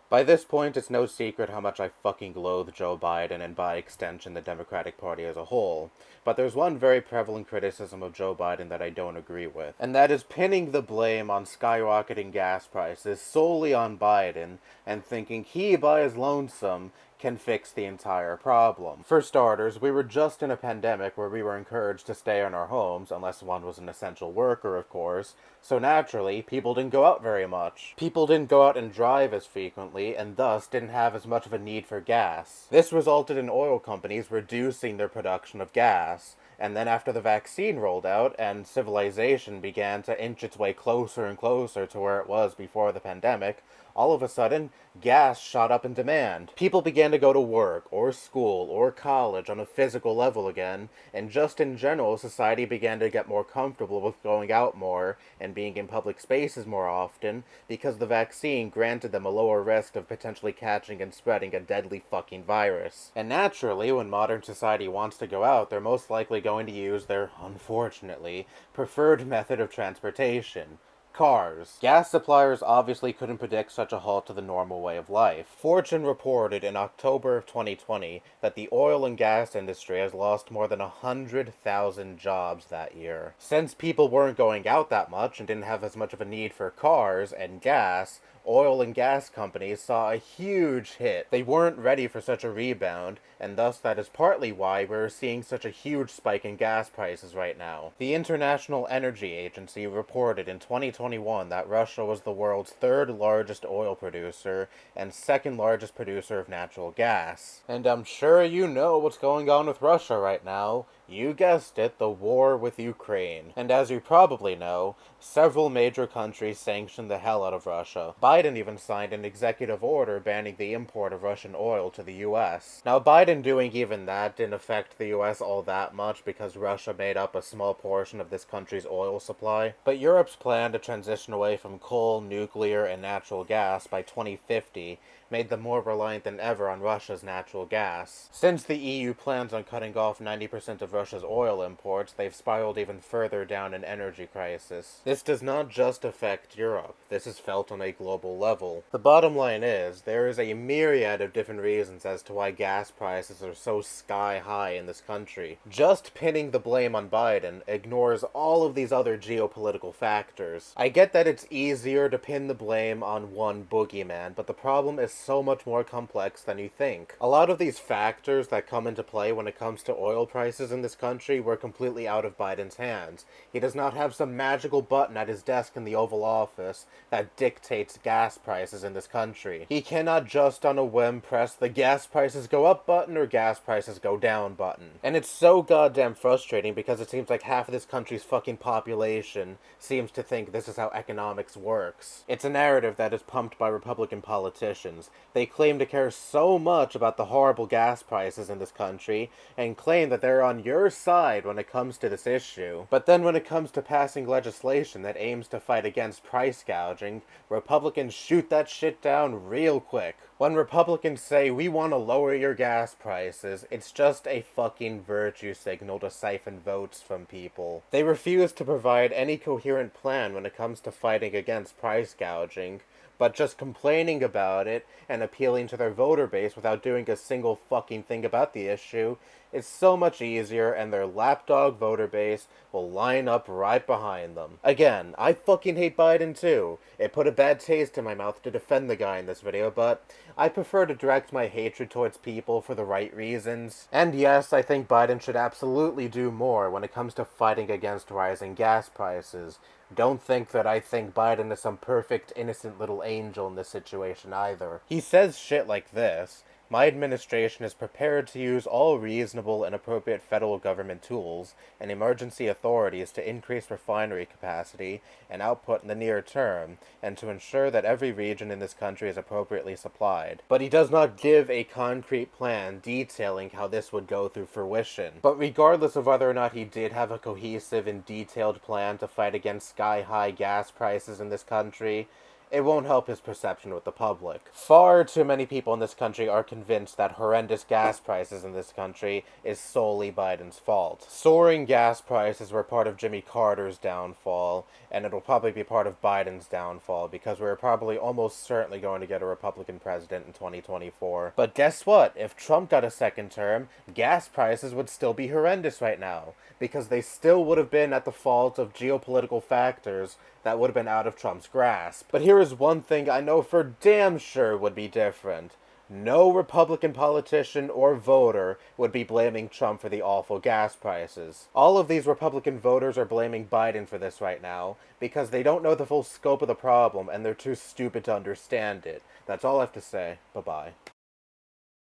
By this point, it's no secret how much I fucking loathe Joe Biden and by extension the Democratic Party as a whole. But there's one very prevalent criticism of Joe Biden that I don't agree with, and that is pinning the blame on skyrocketing gas prices solely on Biden and thinking he, by his lonesome, can fix the entire problem. For starters, we were just in a pandemic where we were encouraged to stay in our homes, unless one was an essential worker, of course, so naturally, people didn't go out very much. People didn't go out and drive as frequently, and thus didn't have as much of a need for gas. This resulted in oil companies reducing their production of gas, and then after the vaccine rolled out and civilization began to inch its way closer and closer to where it was before the pandemic, all of a sudden, gas shot up in demand. People began to go to work, or school, or college on a physical level again, and just in general, society began to get more comfortable with going out more and being in public spaces more often because the vaccine granted them a lower risk of potentially catching and spreading a deadly fucking virus. And naturally, when modern society wants to go out, they're most likely going to use their, unfortunately, preferred method of transportation. Cars. Gas suppliers obviously couldn't predict such a halt to the normal way of life. Fortune reported in October of 2020 that the oil and gas industry has lost more than 100,000 jobs that year. Since people weren't going out that much and didn't have as much of a need for cars and gas, oil and gas companies saw a huge hit. They weren't ready for such a rebound, and thus that is partly why we're seeing such a huge spike in gas prices right now. The International Energy Agency reported in 2021 that Russia was the world's third largest oil producer and second largest producer of natural gas. And I'm sure you know what's going on with Russia right now. You guessed it, the war with Ukraine. And as you probably know, several major countries sanctioned the hell out of Russia. Biden even signed an executive order banning the import of Russian oil to the US. Now, Biden doing even that didn't affect the US all that much because Russia made up a small portion of this country's oil supply. But Europe's plan to transition away from coal, nuclear, and natural gas by 2050 made them more reliant than ever on Russia's natural gas. Since the EU plans on cutting off 90% of Russia's oil imports, they've spiraled even further down an energy crisis. This does not just affect Europe, this is felt on a global level. The bottom line is, there is a myriad of different reasons as to why gas prices are so sky high in this country. Just pinning the blame on Biden ignores all of these other geopolitical factors. I get that it's easier to pin the blame on one boogeyman, but the problem is so much more complex than you think. A lot of these factors that come into play when it comes to oil prices in this country were completely out of Biden's hands. He does not have some magical button at his desk in the Oval Office that dictates gas prices in this country. He cannot just on a whim press the gas prices go up button or gas prices go down button. And it's so goddamn frustrating because it seems like half of this country's fucking population seems to think this is how economics works. It's a narrative that is pumped by Republican politicians. They claim to care so much about the horrible gas prices in this country and claim that they're on your side when it comes to this issue. But then when it comes to passing legislation that aims to fight against price gouging, Republicans shoot that shit down real quick. When Republicans say, we want to lower your gas prices, it's just a fucking virtue signal to siphon votes from people. They refuse to provide any coherent plan when it comes to fighting against price gouging, but just complaining about it and appealing to their voter base without doing a single fucking thing about the issue is so much easier, and their lapdog voter base will line up right behind them. Again, I fucking hate Biden too. It put a bad taste in my mouth to defend the guy in this video, but I prefer to direct my hatred towards people for the right reasons. And yes, I think Biden should absolutely do more when it comes to fighting against rising gas prices. Don't think that I think Biden is some perfect, innocent little angel in this situation either. He says shit like this: my administration is prepared to use all reasonable and appropriate federal government tools and emergency authorities to increase refinery capacity and output in the near term, and to ensure that every region in this country is appropriately supplied. But he does not give a concrete plan detailing how this would go through fruition. But regardless of whether or not he did have a cohesive and detailed plan to fight against sky-high gas prices in this country, it won't help his perception with the public. Far too many people in this country are convinced that horrendous gas prices in this country is solely Biden's fault. Soaring gas prices were part of Jimmy Carter's downfall, and it'll probably be part of Biden's downfall, because we're probably almost certainly going to get a Republican president in 2024. But guess what? If Trump got a second term, gas prices would still be horrendous right now, because they still would have been at the fault of geopolitical factors that would have been out of Trump's grasp. But here is one thing I know for damn sure would be different. No Republican politician or voter would be blaming Trump for the awful gas prices. All of these Republican voters are blaming Biden for this right now because they don't know the full scope of the problem and they're too stupid to understand it. That's all I have to say. Bye-bye.